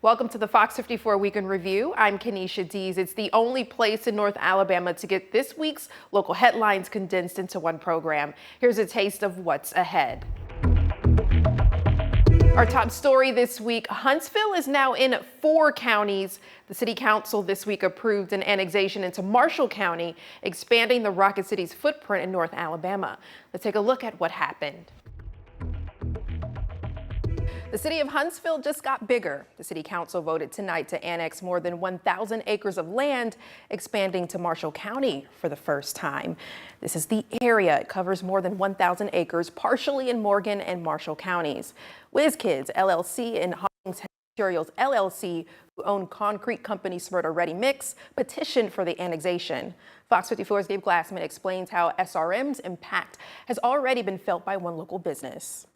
Welcome to the Fox 54 Weekend Review. I'm Kenesha Dees. It's the only place in North Alabama to get this week's local headlines condensed into one program. Here's a taste of what's ahead. Our top story this week, Huntsville is now in 4 counties. The City Council this week approved an annexation into Marshall County, expanding the Rocket City's footprint in North Alabama. Let's take a look at what happened. The city of Huntsville just got bigger. The City Council voted tonight to annex more than 1,000 acres of land, expanding to Marshall County for the first time. This is the area. It covers more than 1,000 acres, partially in Morgan and Marshall counties. WizKids LLC and Hollings Materials LLC, who own concrete company Smyrna Ready Mix, petitioned for the annexation. Fox 54's Gabe Glassman explains how SRM's impact has already been felt by one local business.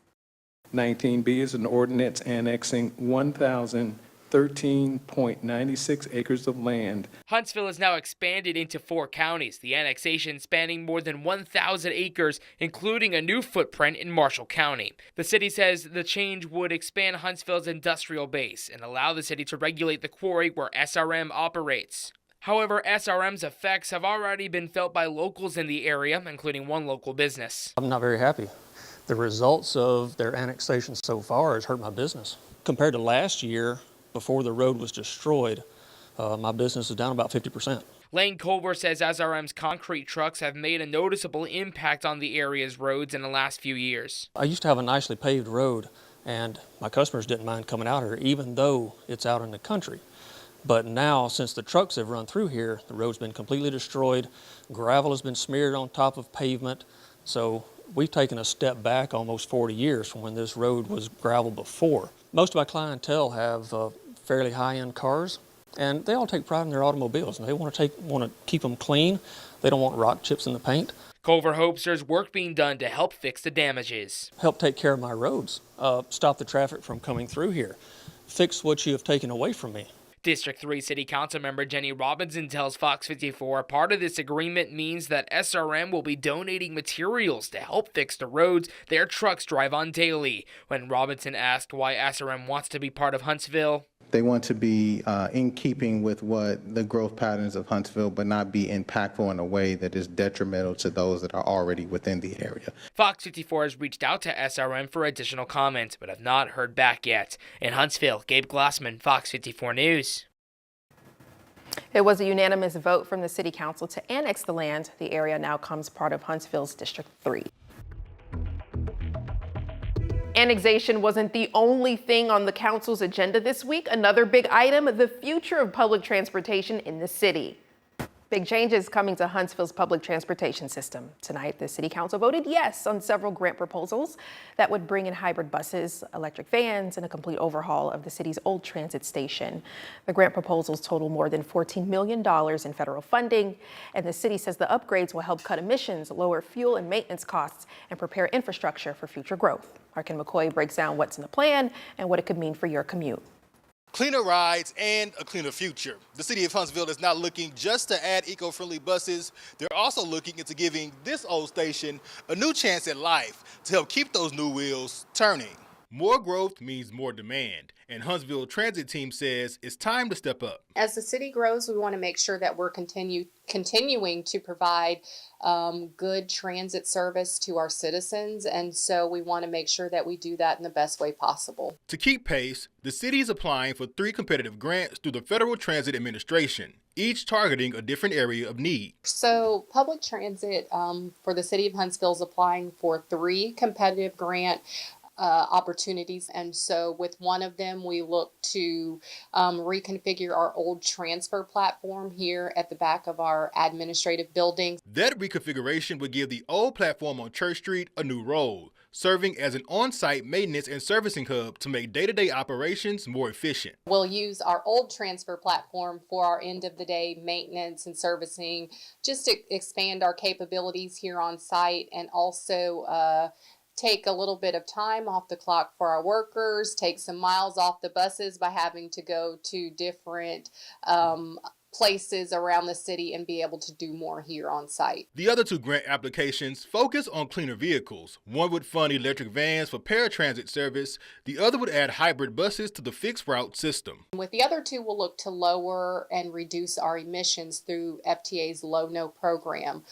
19B is an ordinance annexing 1,013.96 acres of land. Huntsville is now expanded into 4 counties, the annexation spanning more than 1,000 acres, including a new footprint in Marshall County. The city says the change would expand Huntsville's industrial base and allow the city to regulate the quarry where SRM operates. However, SRM's effects have already been felt by locals in the area, including one local business. I'm not very happy. The results of their annexation so far has hurt my business. Compared to last year, before the road was destroyed, my business is down about 50%. Lane Culver says SRM's concrete trucks have made a noticeable impact on the area's roads in the last few years. I used to have a nicely paved road, and my customers didn't mind coming out here, even though it's out in the country. But now, since the trucks have run through here, the road's been completely destroyed. Gravel has been smeared on top of pavement, so we've taken a step back almost 40 years from when this road was gravel before. Most of my clientele have fairly high-end cars, and they all take pride in their automobiles, and they want to keep them clean. They don't want rock chips in the paint. Culver hopes there's work being done to help fix the damages. Help take care of my roads, stop the traffic from coming through here, fix what you have taken away from me. District 3 City Council member Jenny Robinson tells Fox 54 part of this agreement means that SRM will be donating materials to help fix the roads their trucks drive on daily. When Robinson asked why SRM wants to be part of Huntsville, they want to be in keeping with what the growth patterns of Huntsville, but not be impactful in a way that is detrimental to those that are already within the area. Fox 54 has reached out to SRM for additional comments, but have not heard back yet. In Huntsville, Gabe Glassman, Fox 54 News. It was a unanimous vote from the City Council to annex the land. The area now comes part of Huntsville's District 3. Annexation wasn't the only thing on the council's agenda this week. Another big item, the future of public transportation in the city. Big changes coming to Huntsville's public transportation system. Tonight, the City Council voted yes on several grant proposals that would bring in hybrid buses, electric vans, and a complete overhaul of the city's old transit station. The grant proposals total more than $14 million in federal funding, and the city says the upgrades will help cut emissions, lower fuel and maintenance costs, and prepare infrastructure for future growth. Arkin McCoy breaks down what's in the plan and what it could mean for your commute. Cleaner rides and a cleaner future. The city of Huntsville is not looking just to add eco-friendly buses. They're also looking into giving this old station a new chance at life to help keep those new wheels turning. More growth means more demand, and Huntsville Transit Team says it's time to step up. As the city grows, we want to make sure that we're continuing to provide good transit service to our citizens, and so we want to make sure that we do that in the best way possible. To keep pace, the city is applying for 3 competitive grants through the Federal Transit Administration, each targeting a different area of need. So public transit for the city of Huntsville is applying for 3 competitive grant opportunities, and so with one of them we look to reconfigure our old transfer platform here at the back of our administrative building. That reconfiguration would give the old platform on Church Street a new role, serving as an on-site maintenance and servicing hub to make day-to-day operations more efficient. We'll use our old transfer platform for our end-of-the-day maintenance and servicing, just to expand our capabilities here on site, and also take a little bit of time off the clock for our workers, take some miles off the buses by having to go to different places around the city and be able to do more here on site. The other two grant applications focus on cleaner vehicles. One would fund electric vans for paratransit service. The other would add hybrid buses to the fixed route system. With the other two, we'll look to lower and reduce our emissions through FTA's Low-No program.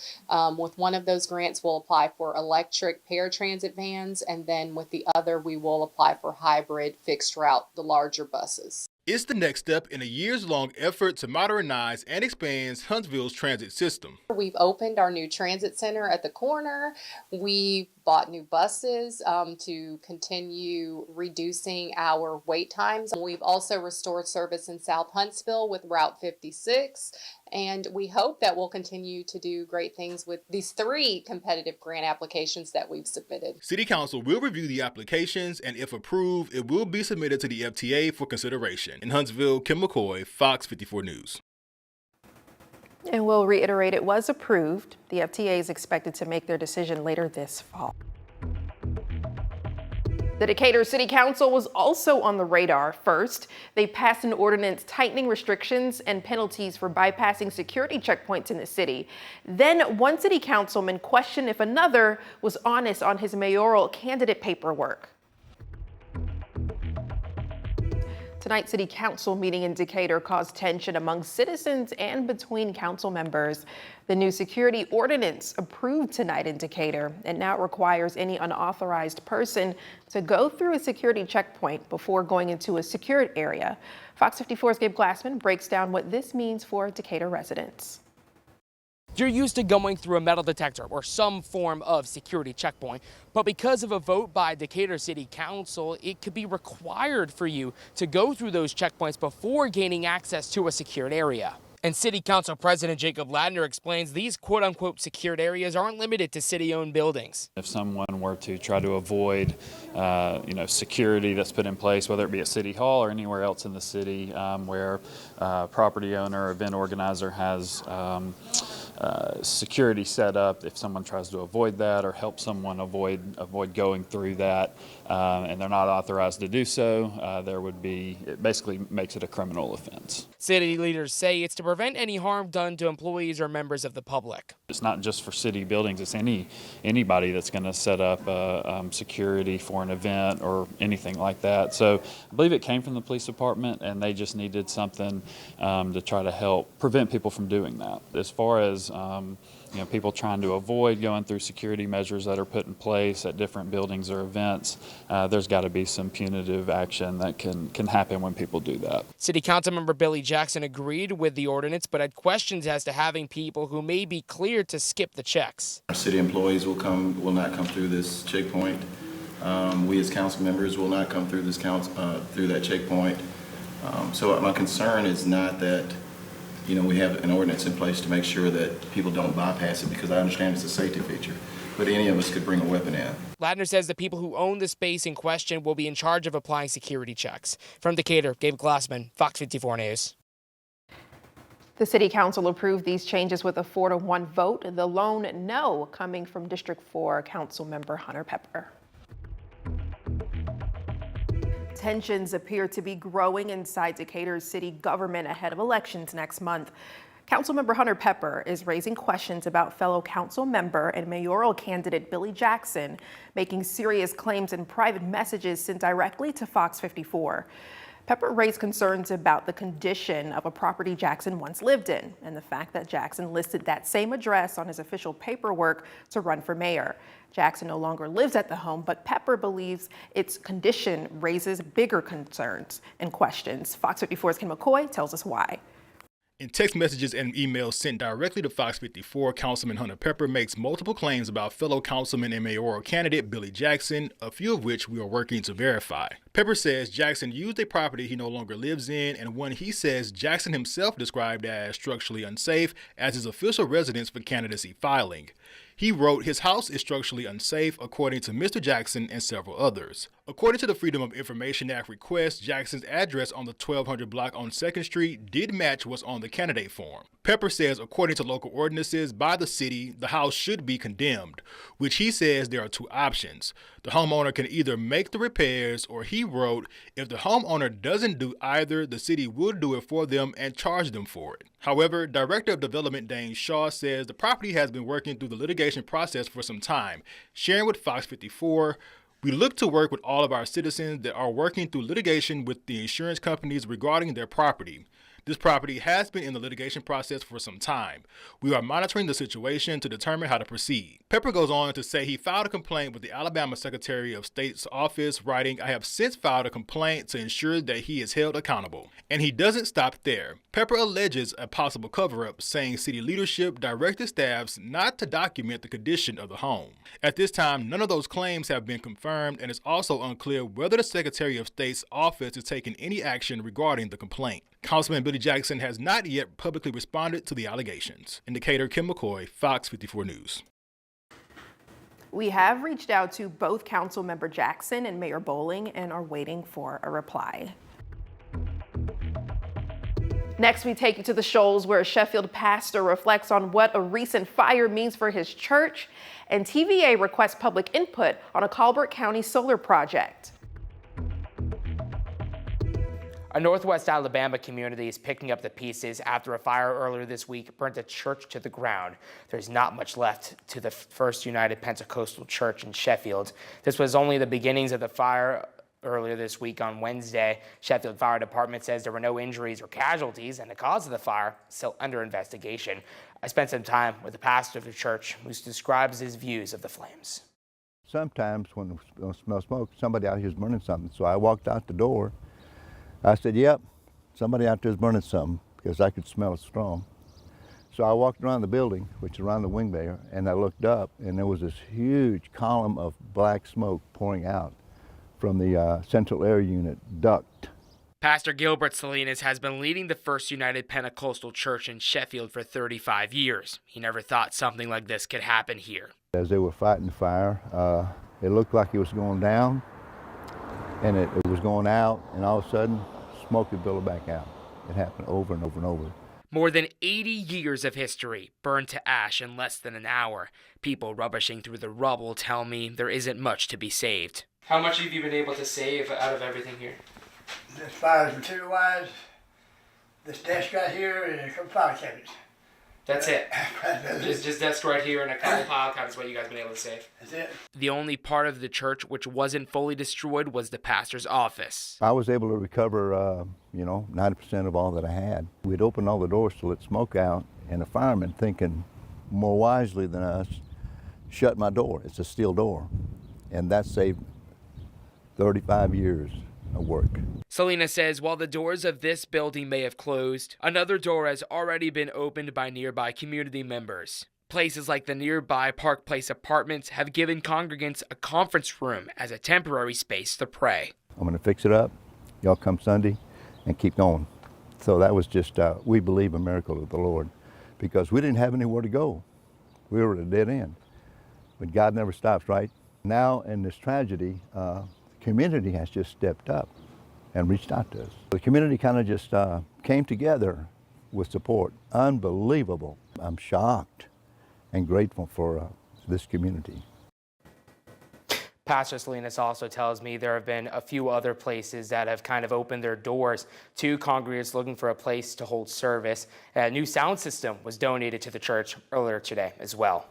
With one of those grants, we'll apply for electric paratransit vans, and then with the other, we will apply for hybrid fixed route, the larger buses. It's the next step in a years-long effort to modernize and expand Huntsville's transit system. We've opened our new transit center at the corner. We bought new buses to continue reducing our wait times. We've also restored service in South Huntsville with Route 56. And we hope that we'll continue to do great things with these 3 competitive grant applications that we've submitted. City Council will review the applications, and if approved, it will be submitted to the FTA for consideration. In Huntsville, Kim McCoy, Fox 54 News. And we'll reiterate it was approved. The FTA is expected to make their decision later this fall. The Decatur City Council was also on the radar. First, they passed an ordinance tightening restrictions and penalties for bypassing security checkpoints in the city. Then one city councilman questioned if another was honest on his mayoral candidate paperwork. Tonight's city council meeting in Decatur caused tension among citizens and between council members. The new security ordinance approved tonight in Decatur, and now requires any unauthorized person to go through a security checkpoint before going into a secured area. Fox 54's Gabe Glassman breaks down what this means for Decatur residents. You're used to going through a metal detector or some form of security checkpoint, but because of a vote by Decatur City Council, it could be required for you to go through those checkpoints before gaining access to a secured area. And City Council President Jacob Ladner explains these quote-unquote secured areas aren't limited to city-owned buildings. If someone were to try to avoid, security that's put in place, whether it be at City Hall or anywhere else in the city where a property owner or event organizer has security set up, if someone tries to avoid that or help someone avoid going through that and they're not authorized to do so, it basically makes it a criminal offense. City leaders say it's to prevent any harm done to employees or members of the public. It's not just for city buildings, it's anybody that's going to set up security for an event or anything like that. So I believe it came from the police department and they just needed something to try to help prevent people from doing that. As far as people trying to avoid going through security measures that are put in place at different buildings or events, there's got to be some punitive action that can happen when people do that. City Council member Billy Jackson agreed with the ordinance, but had questions as to having people who may be cleared to skip the checks. Our city employees will not come through this checkpoint. We as council members will not come through through that checkpoint. So my concern is not that we have an ordinance in place to make sure that people don't bypass it, because I understand it's a safety feature, but any of us could bring a weapon in. Ladner says the people who own the space in question will be in charge of applying security checks. From Decatur, Gabe Glassman, Fox 54 News. The City Council approved these changes with a 4-1 vote, the lone no coming from District 4 Council Member Hunter Pepper. Tensions appear to be growing inside Decatur's city government ahead of elections next month. Councilmember Hunter Pepper is raising questions about fellow council member and mayoral candidate Billy Jackson making serious claims in private messages sent directly to Fox 54. Pepper raised concerns about the condition of a property Jackson once lived in and the fact that Jackson listed that same address on his official paperwork to run for mayor. Jackson no longer lives at the home, but Pepper believes its condition raises bigger concerns and questions. Fox 54's Ken McCoy tells us why. In text messages and emails sent directly to Fox 54, Councilman Hunter Pepper makes multiple claims about fellow councilman and mayoral candidate Billy Jackson, a few of which we are working to verify. Pepper says Jackson used a property he no longer lives in, and one he says Jackson himself described as structurally unsafe, as his official residence for candidacy filing. He wrote his house is structurally unsafe, according to Mr. Jackson and several others. According to the Freedom of Information Act request, Jackson's address on the 1200 block on 2nd Street did match what's on the candidate form. Pepper says, according to local ordinances by the city, the house should be condemned, which he says there are two options. The homeowner can either make the repairs, or he wrote, if the homeowner doesn't do either, the city would do it for them and charge them for it. However, Director of Development Dane Shaw says the property has been working through the litigation process for some time. Sharing with FOX54, we look to work with all of our citizens that are working through litigation with the insurance companies regarding their property. This property has been in the litigation process for some time. We are monitoring the situation to determine how to proceed. Pepper goes on to say he filed a complaint with the Alabama Secretary of State's office, writing, I have since filed a complaint to ensure that he is held accountable. And he doesn't stop there. Pepper alleges a possible cover-up, saying city leadership directed staffs not to document the condition of the home. At this time, none of those claims have been confirmed, and it's also unclear whether the Secretary of State's office is taking any action regarding the complaint. Councilman Billy Jackson has not yet publicly responded to the allegations. Indicator Kim McCoy, Fox 54 News. We have reached out to both Councilmember Jackson and Mayor Bowling and are waiting for a reply. Next, we take you to the Shoals, where a Sheffield pastor reflects on what a recent fire means for his church, and TVA requests public input on a Colbert County solar project. A Northwest Alabama community is picking up the pieces after a fire earlier this week burnt a church to the ground. There's not much left to the First United Pentecostal Church in Sheffield. This was only the beginnings of the fire earlier this week on Wednesday. Sheffield Fire Department says there were no injuries or casualties, and the cause of the fire is still under investigation. I spent some time with the pastor of the church, who describes his views of the flames. Sometimes when I smell smoke, somebody out here is burning something. So I walked out the door. I said, yep, somebody out there is burning something, because I could smell it strong. So I walked around the building, which is around the wing there, and I looked up, and there was this huge column of black smoke pouring out from the central air unit duct. Pastor Gilbert Salinas has been leading the First United Pentecostal Church in Sheffield for 35 years. He never thought something like this could happen here. As they were fighting the fire, it looked like it was going down, and it was going out, and all of a sudden, smoke would build back out. It happened over and over and over. More than 80 years of history burned to ash in less than an hour. People rubbishing through the rubble tell me there isn't much to be saved. How much have you been able to save out of everything here? As far as material-wise, this desk right here and a couple file cabinets. That's it. just desk right here and a couple file cabinets. What you guys been able to save? That's it. The only part of the church which wasn't fully destroyed was the pastor's office. I was able to recover, 90% of all that I had. We'd opened all the doors to let smoke out, and the fireman, thinking more wisely than us, shut my door. It's a steel door, and that saved 35 years of work. Selena says while the doors of this building may have closed, another door has already been opened by nearby community members. Places like the nearby Park Place apartments have given congregants a conference room as a temporary space to pray. I'm going to fix it up. Y'all come Sunday and keep going. So that was just, we believe, a miracle of the Lord, because we didn't have anywhere to go. We were at a dead end. But God never stops, right? Now in this tragedy, the community has just stepped up and reached out to us. The community kind of just came together with support. Unbelievable. I'm shocked and grateful for this community. Pastor Salinas also tells me there have been a few other places that have kind of opened their doors to congregants looking for a place to hold service. A new sound system was donated to the church earlier today as well.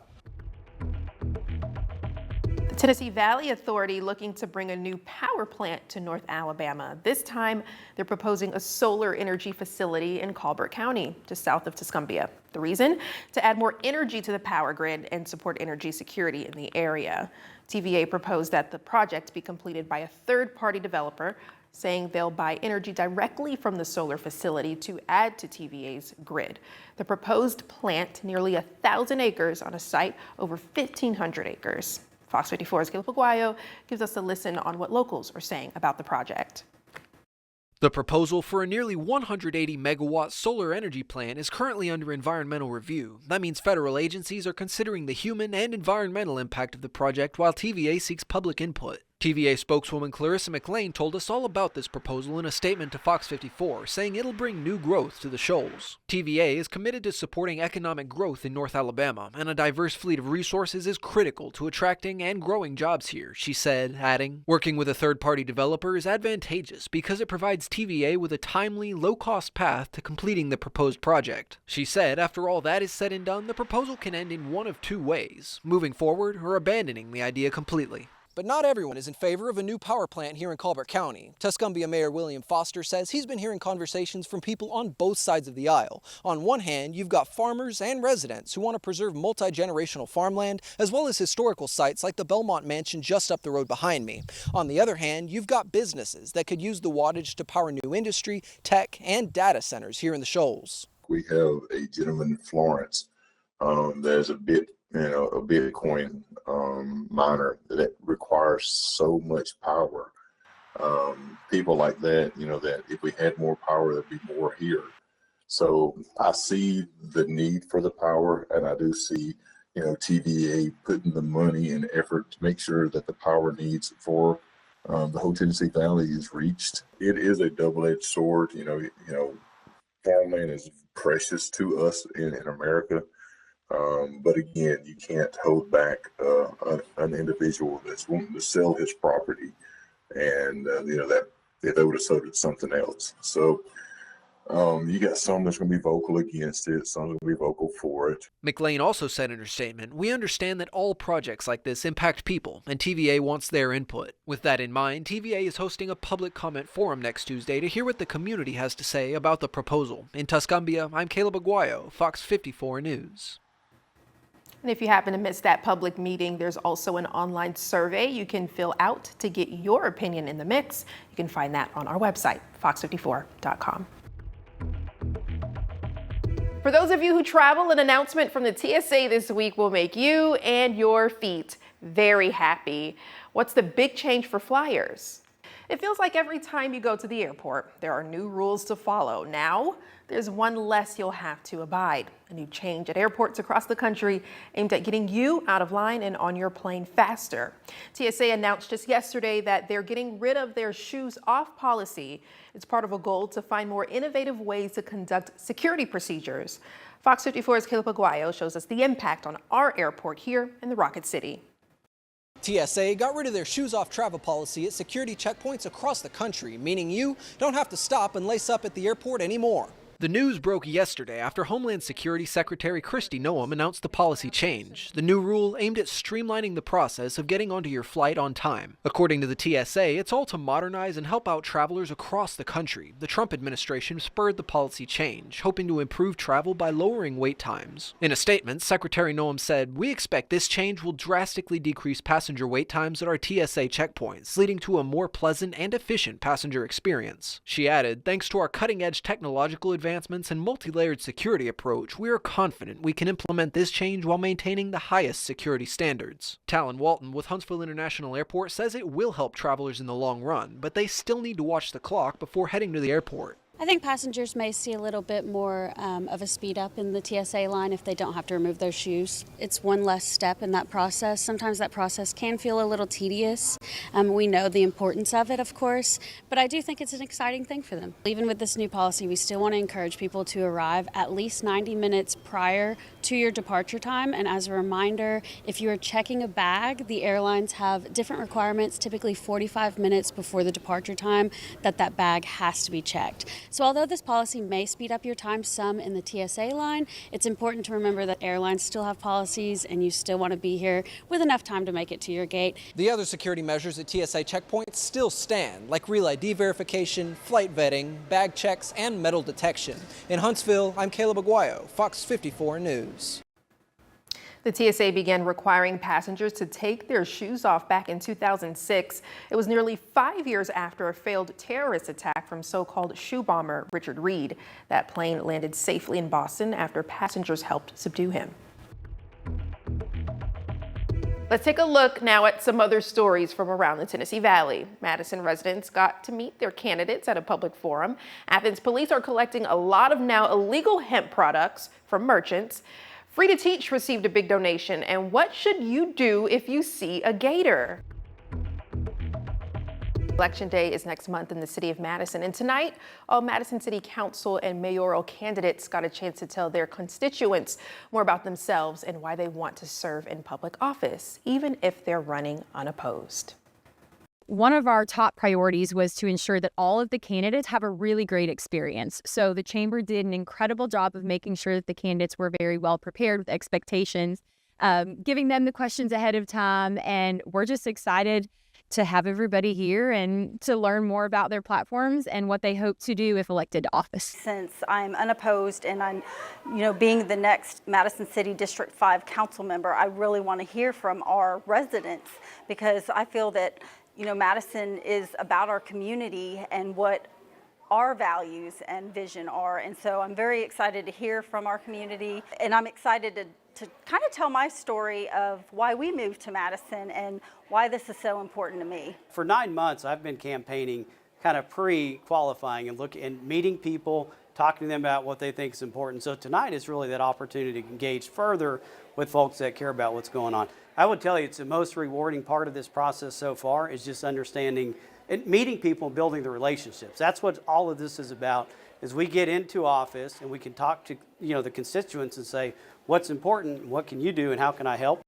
The Tennessee Valley Authority looking to bring a new power plant to North Alabama. This time, they're proposing a solar energy facility in Colbert County, just south of Tuscumbia. The reason? To add more energy to the power grid and support energy security in the area. TVA proposed that the project be completed by a third-party developer, saying they'll buy energy directly from the solar facility to add to TVA's grid. The proposed plant, nearly 1,000 acres on a site over 1,500 acres. Fox 54's Gil Paguayo gives us a listen on what locals are saying about the project. The proposal for a nearly 180 megawatt solar energy plant is currently under environmental review. That means federal agencies are considering the human and environmental impact of the project while TVA seeks public input. TVA spokeswoman Clarissa McLean told us all about this proposal in a statement to FOX54, saying it'll bring new growth to the Shoals. TVA is committed to supporting economic growth in North Alabama, and a diverse fleet of resources is critical to attracting and growing jobs here, she said, adding, working with a third-party developer is advantageous because it provides TVA with a timely, low-cost path to completing the proposed project. She said, after all that is said and done, the proposal can end in one of two ways, moving forward or abandoning the idea completely. But not everyone is in favor of a new power plant here in Colbert County. Tuscumbia Mayor William Foster says he's been hearing conversations from people on both sides of the aisle. On one hand, you've got farmers and residents who want to preserve multi-generational farmland, as well as historical sites like the Belmont Mansion just up the road behind me. On the other hand, you've got businesses that could use the wattage to power new industry, tech, and data centers here in the Shoals. We have a gentleman in Florence. There's a Bitcoin miner that requires so much power. People like that, that if we had more power, there'd be more here. So I see the need for the power, and I do see, TVA putting the money and effort to make sure that the power needs for the whole Tennessee Valley is reached. It is a double-edged sword. Farmland is precious to us in America. But again, you can't hold back an individual that's wanting to sell his property, and that if they would have sold it something else. So you got some that's going to be vocal against it, some going to be vocal for it. McLean also said in her statement, "We understand that all projects like this impact people, and TVA wants their input. With that in mind, TVA is hosting a public comment forum next Tuesday to hear what the community has to say about the proposal." In Tuscumbia, I'm Caleb Aguayo, Fox 54 News. And if you happen to miss that public meeting, there's also an online survey you can fill out to get your opinion in the mix. You can find that on our website, fox54.com. For those of you who travel, an announcement from the TSA this week will make you and your feet very happy. What's the big change for flyers? It feels like every time you go to the airport, there are new rules to follow. Now, there's one less you'll have to abide. A new change at airports across the country aimed at getting you out of line and on your plane faster. TSA announced just yesterday that they're getting rid of their shoes off policy. It's part of a goal to find more innovative ways to conduct security procedures. Fox 54's Caleb Aguayo shows us the impact on our airport here in the Rocket City. TSA got rid of their shoes-off travel policy at security checkpoints across the country, meaning you don't have to stop and lace up at the airport anymore. The news broke yesterday after Homeland Security Secretary Kristi Noem announced the policy change. The new rule aimed at streamlining the process of getting onto your flight on time. According to the TSA, it's all to modernize and help out travelers across the country. The Trump administration spurred the policy change, hoping to improve travel by lowering wait times. In a statement, Secretary Noem said, "We expect this change will drastically decrease passenger wait times at our TSA checkpoints, leading to a more pleasant and efficient passenger experience." She added, "Thanks to our cutting-edge technological advancements and multi-layered security approach, we are confident we can implement this change while maintaining the highest security standards." Talon Walton with Huntsville International Airport says it will help travelers in the long run, but they still need to watch the clock before heading to the airport. I think passengers may see a little bit more of a speed up in the TSA line if they don't have to remove their shoes. It's one less step in that process. Sometimes that process can feel a little tedious. We know the importance of it, of course, but I do think it's an exciting thing for them. Even with this new policy, we still want to encourage people to arrive at least 90 minutes prior to your departure time. And as a reminder, if you are checking a bag, the airlines have different requirements, typically 45 minutes before the departure time, that bag has to be checked. So although this policy may speed up your time some in the TSA line, it's important to remember that airlines still have policies and you still want to be here with enough time to make it to your gate. The other security measures at TSA checkpoints still stand, like Real ID verification, flight vetting, bag checks, and metal detection. In Huntsville, I'm Caleb Aguayo, Fox 54 News. The TSA began requiring passengers to take their shoes off back in 2006. It was nearly 5 years after a failed terrorist attack from so-called shoe bomber Richard Reed. That plane landed safely in Boston after passengers helped subdue him. Let's take a look now at some other stories from around the Tennessee Valley. Madison residents got to meet their candidates at a public forum. Athens police are collecting a lot of now illegal hemp products from merchants. Free to Teach received a big donation. And what should you do if you see a gator? Election Day is next month in the city of Madison, and tonight, all Madison City Council and mayoral candidates got a chance to tell their constituents more about themselves and why they want to serve in public office, even if they're running unopposed. One of our top priorities was to ensure that all of the candidates have a really great experience. So the chamber did an incredible job of making sure that the candidates were very well prepared with expectations, giving them the questions ahead of time, and we're just excited to have everybody here and to learn more about their platforms and what they hope to do if elected to office. Since I'm unopposed and I'm, being the next Madison City District 5 council member, I really want to hear from our residents because I feel that, Madison is about our community and what our values and vision are. And so I'm very excited to hear from our community, and I'm excited to kind of tell my story of why we moved to Madison and why this is so important to me. For 9 months, I've been campaigning kind of pre-qualifying and meeting people, talking to them about what they think is important. So tonight is really that opportunity to engage further with folks that care about what's going on. I would tell you it's the most rewarding part of this process so far is just understanding and meeting people and building the relationships. That's what all of this is about, is we get into office and we can talk to the constituents and say, what's important, what can you do, and how can I help?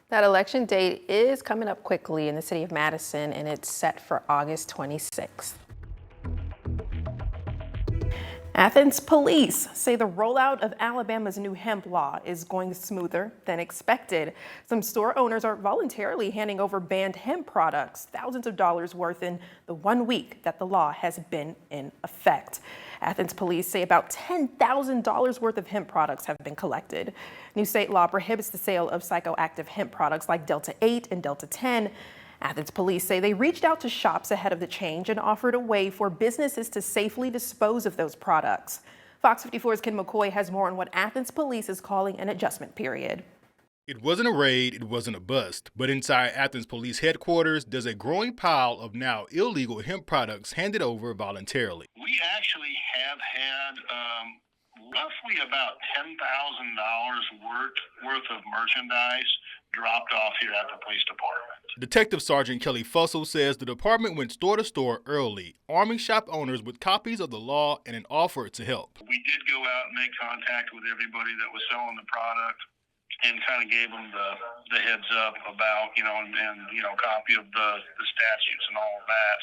That election date is coming up quickly in the city of Madison, and it's set for August 26th. Athens police say the rollout of Alabama's new hemp law is going smoother than expected. Some store owners are voluntarily handing over banned hemp products, thousands of dollars worth in the 1 week that the law has been in effect. Athens police say about $10,000 worth of hemp products have been collected. New state law prohibits the sale of psychoactive hemp products like Delta 8 and Delta 10. Athens police say they reached out to shops ahead of the change and offered a way for businesses to safely dispose of those products. Fox 54's Ken McCoy has more on what Athens police is calling an adjustment period. It wasn't a raid, it wasn't a bust, but inside Athens police headquarters, there's a growing pile of now illegal hemp products handed over voluntarily. We actually have had roughly about $10,000 worth of merchandise dropped off here at the police department. Detective Sergeant Kelly Fussell says the department went store to store early, arming shop owners with copies of the law and an offer to help. We did go out and make contact with everybody that was selling the product and kind of gave them the heads up about, copy of the statutes and all of that.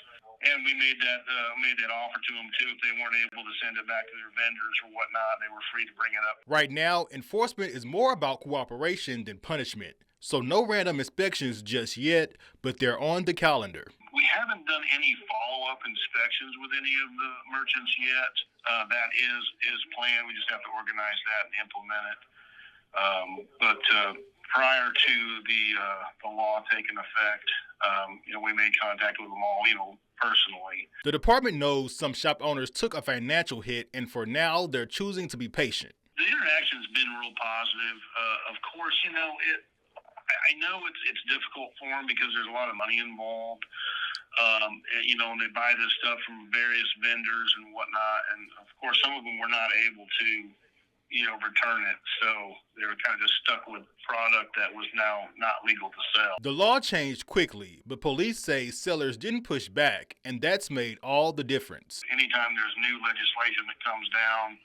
And we made that offer to them too. If they weren't able to send it back to their vendors or whatnot, they were free to bring it up. Right now, enforcement is more about cooperation than punishment. So no random inspections just yet, but they're on the calendar. We haven't done any follow-up inspections with any of the merchants yet. That is planned. We just have to organize that and implement it. But prior to the law taking effect, we made contact with them all, personally. The department knows some shop owners took a financial hit, and for now, they're choosing to be patient. The interaction's been real positive. Of course, I know it's difficult for them because there's a lot of money involved. And they buy this stuff from various vendors and whatnot. And of course, some of them were not able to, return it. So they were kind of just stuck with product that was now not legal to sell. The law changed quickly, but police say sellers didn't push back, and that's made all the difference. Anytime there's new legislation that comes down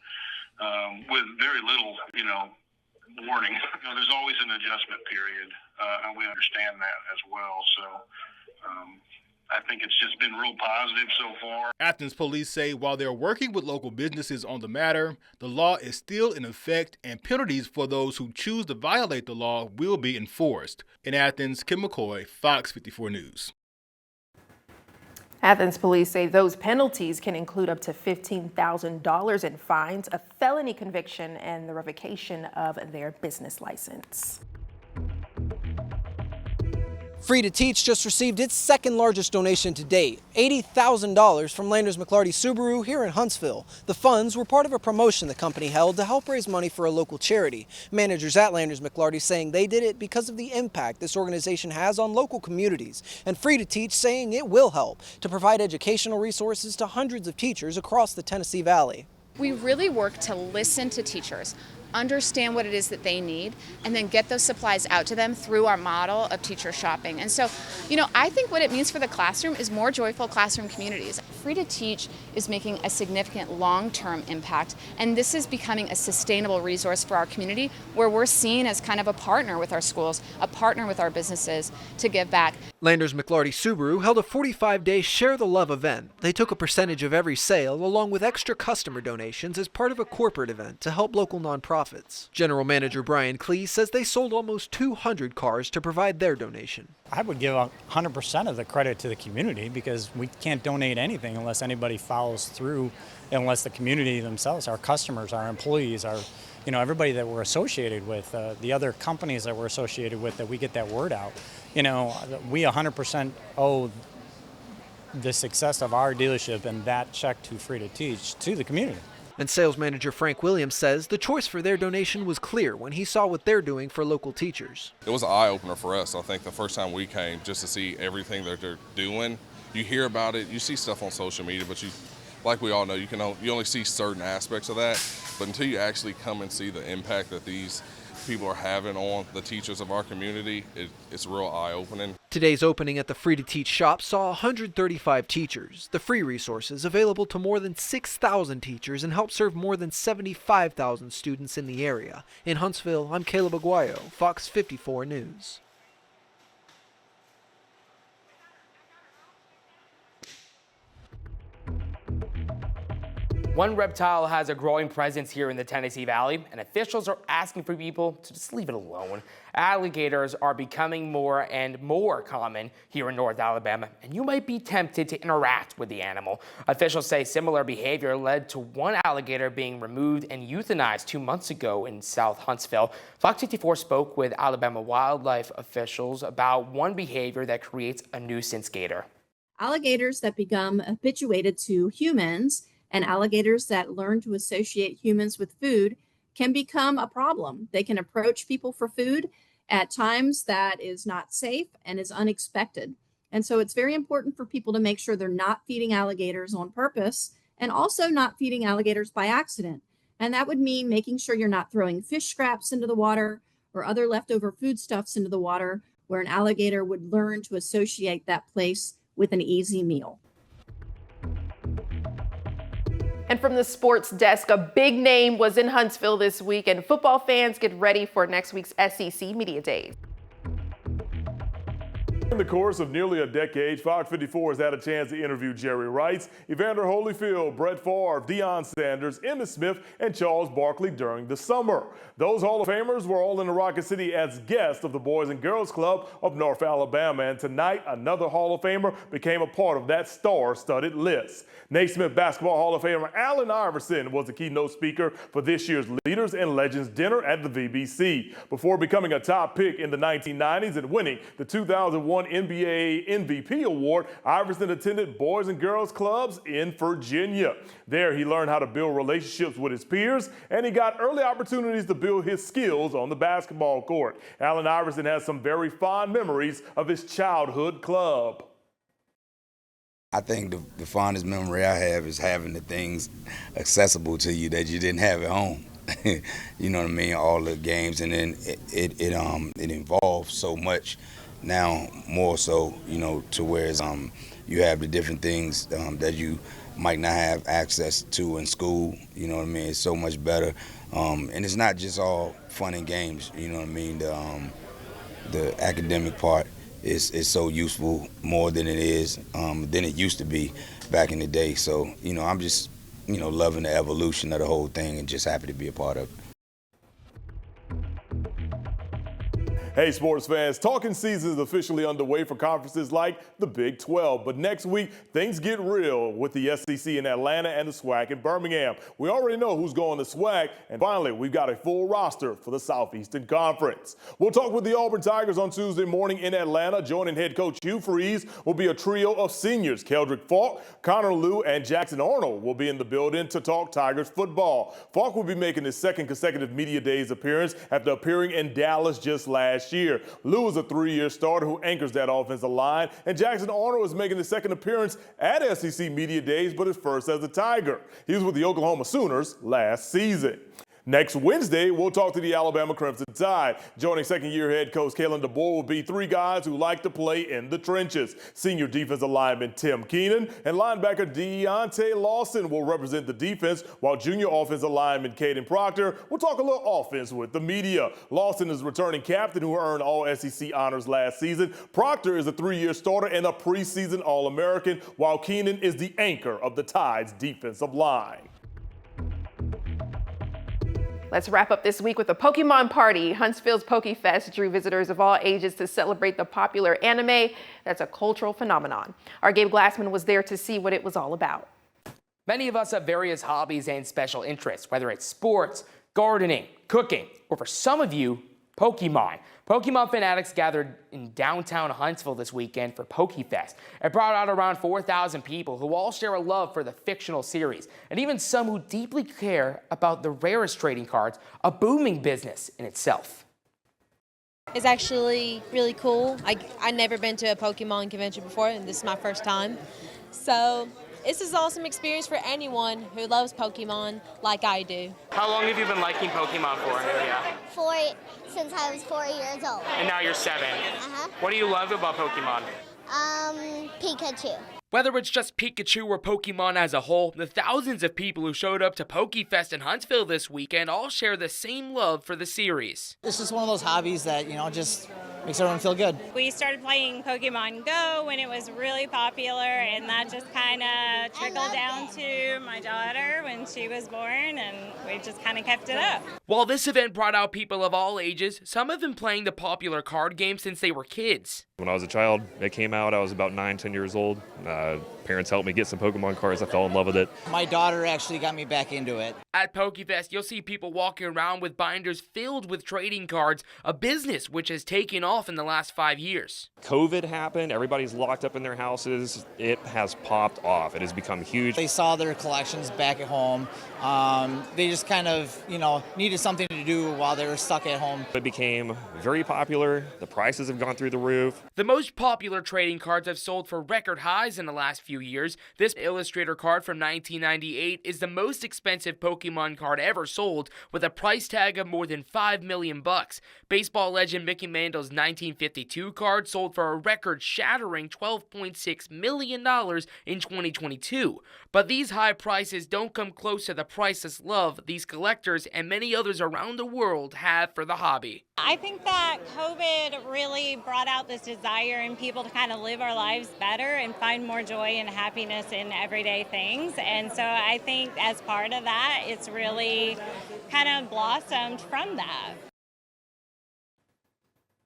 with very little, warning, there's always an adjustment period, and we understand that as well. So I think it's just been real positive so far. Athens police say while they're working with local businesses on the matter, the law is still in effect, and penalties for those who choose to violate the law will be enforced. In Athens, Kim McCoy, Fox 54 News. Athens police say those penalties can include up to $15,000 in fines, a felony conviction, and the revocation of their business license. Free to Teach just received its second largest donation to date, $80,000 from Landers McLarty Subaru here in Huntsville. The funds were part of a promotion the company held to help raise money for a local charity. Managers at Landers McLarty saying they did it because of the impact this organization has on local communities. And Free to Teach saying it will help to provide educational resources to hundreds of teachers across the Tennessee Valley. We really work to listen to teachers, understand what it is that they need, and then get those supplies out to them through our model of teacher shopping. And so, I think what it means for the classroom is more joyful classroom communities. Free to Teach is making a significant long-term impact, and this is becoming a sustainable resource for our community where we're seen as kind of a partner with our schools, a partner with our businesses to give back. Landers McLarty Subaru held a 45-day Share the Love event. They took a percentage of every sale along with extra customer donations as part of a corporate event to help local nonprofits. General Manager Brian Klee says they sold almost 200 cars to provide their donation. I would give 100% of the credit to the community because we can't donate anything unless anybody follows through, unless the community themselves, our customers, our employees, our everybody that we're associated with, the other companies that we're associated with, that we get that word out. We 100% owe the success of our dealership and that check to Free to Teach to the community. And sales manager Frank Williams says the choice for their donation was clear when he saw what they're doing for local teachers. It was an eye-opener for us. I think the first time we came, just to see everything that they're doing. You hear about it, you see stuff on social media, but like we all know, you only see certain aspects of that. But until you actually come and see the impact that these people are having on the teachers of our community, it's real eye-opening. Today's opening at the Free to Teach shop saw 135 teachers. The free resources available to more than 6,000 teachers and help serve more than 75,000 students in the area. In Huntsville, I'm Caleb Aguayo, Fox 54 News. One reptile has a growing presence here in the Tennessee Valley, and officials are asking for people to just leave it alone. Alligators are becoming more and more common here in North Alabama, and you might be tempted to interact with the animal. Officials say similar behavior led to one alligator being removed and euthanized 2 months ago in South Huntsville. Fox 54 spoke with Alabama wildlife officials about one behavior that creates a nuisance gator. Alligators that become habituated to humans and alligators that learn to associate humans with food can become a problem. They can approach people for food at times that is not safe and is unexpected. And so it's very important for people to make sure they're not feeding alligators on purpose and also not feeding alligators by accident. And that would mean making sure you're not throwing fish scraps into the water or other leftover foodstuffs into the water where an alligator would learn to associate that place with an easy meal. And from the sports desk, a big name was in Huntsville this week, and football fans get ready for next week's SEC Media Days. In the course of nearly a decade, Fox 54 has had a chance to interview Jerry Rice, Evander Holyfield, Brett Favre, Deion Sanders, Emmitt Smith, and Charles Barkley during the summer. Those Hall of Famers were all in the Rocket City as guests of the Boys and Girls Club of North Alabama, and tonight another Hall of Famer became a part of that star-studded list. Naismith Basketball Hall of Famer Allen Iverson was the keynote speaker for this year's Leaders and Legends Dinner at the VBC. Before becoming a top pick in the 1990s and winning the 2001 NBA MVP award, Iverson attended Boys and Girls Clubs in Virginia. There, he learned how to build relationships with his peers, and he got early opportunities to build his skills on the basketball court. Allen Iverson has some very fond memories of his childhood club. I think the fondest memory I have is having the things accessible to you that you didn't have at home. You know what I mean? All the games, and then it involves so much now, more so, to whereas you have the different things that you might not have access to in school. You know what I mean? It's so much better, and it's not just all fun and games. You know what I mean? The academic part is so useful more than it is than it used to be back in the day. So I'm just loving the evolution of the whole thing and just happy to be a part of it. Hey, sports fans, talking season is officially underway for conferences like the Big 12. But next week, things get real with the SEC in Atlanta and the SWAC in Birmingham. We already know who's going to SWAC. And finally, we've got a full roster for the Southeastern Conference. We'll talk with the Auburn Tigers on Tuesday morning in Atlanta. Joining head coach Hugh Freeze will be a trio of seniors. Keldrick Falk, Connor Liu, and Jackson Arnold will be in the building to talk Tigers football. Falk will be making his second consecutive Media Days appearance after appearing in Dallas just last year. Liu is a 3-year starter who anchors that offensive line, and Jackson Arnold is making his second appearance at SEC Media Days, but his first as a Tiger. He was with the Oklahoma Sooners last season. Next Wednesday, we'll talk to the Alabama Crimson Tide. Joining second-year head coach Kalen DeBoer will be three guys who like to play in the trenches. Senior defensive lineman Tim Keenan and linebacker Deontay Lawson will represent the defense, while junior offensive lineman Caden Proctor will talk a little offense with the media. Lawson is returning captain who earned all SEC honors last season. Proctor is a three-year starter and a preseason All-American, while Keenan is the anchor of the Tide's defensive line. Let's wrap up this week with a Pokemon party. Huntsville's PokeFest drew visitors of all ages to celebrate the popular anime that's a cultural phenomenon. Our Gabe Glassman was there to see what it was all about. Many of us have various hobbies and special interests, whether it's sports, gardening, cooking, or for some of you, Pokemon. Pokemon fanatics gathered in downtown Huntsville this weekend for PokeFest. It brought out around 4,000 people who all share a love for the fictional series, and even some who deeply care about the rarest trading cards, a booming business in itself. It's actually really cool. I've never been to a Pokemon convention before, and this is my first time. So this is an awesome experience for anyone who loves Pokemon like I do. How long have you been liking Pokemon for, Amelia? Since I was 4 years old. And now you're 7. Uh-huh. What do you love about Pokemon? Pikachu. Whether it's just Pikachu or Pokemon as a whole, the thousands of people who showed up to PokeFest in Huntsville this weekend all share the same love for the series. It's just one of those hobbies that, just makes everyone feel good. We started playing Pokemon Go when it was really popular, and that just kind of trickled down to my daughter when she was born, and we just kind of kept it up. While this event brought out people of all ages, some have been playing the popular card game since they were kids. When I was a child, it came out, I was about 9, 10 years old. Parents helped me get some Pokemon cards. I fell in love with it. My daughter actually got me back into it. At PokeFest, you'll see people walking around with binders filled with trading cards, a business which has taken off in the last 5 years. COVID happened. Everybody's locked up in their houses. It has popped off. It has become huge. They saw their collections back at home. They just kind of, needed something to do while they were stuck at home. It became very popular. The prices have gone through the roof. The most popular trading cards have sold for record highs in the last few years. This Illustrator card from 1998 is the most expensive Pokemon card ever sold, with a price tag of more than $5 million. Baseball legend Mickey Mantle's 1952 card sold for a record-shattering $12.6 million in 2022. But these high prices don't come close to the priceless love these collectors and many others around the world have for the hobby. I think that COVID really brought out this desire in people to kind of live our lives better and find more joy and happiness in everyday things. And so I think as part of that, it's really kind of blossomed from that.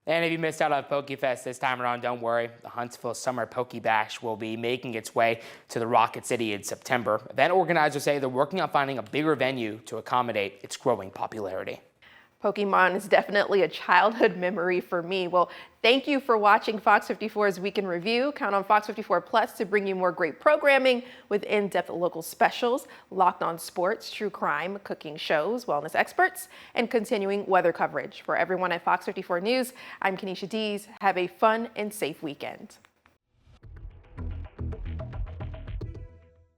And if you missed out on PokeFest this time around, don't worry. The Huntsville Summer Poke Bash will be making its way to the Rocket City in September. Event organizers say they're working on finding a bigger venue to accommodate its growing popularity. Pokemon is definitely a childhood memory for me. Well, thank you for watching Fox 54's Week in Review. Count on Fox 54 Plus to bring you more great programming with in-depth local specials, locked on sports, true crime, cooking shows, wellness experts, and continuing weather coverage. For everyone at Fox 54 News, I'm Kenesha Dees. Have a fun and safe weekend.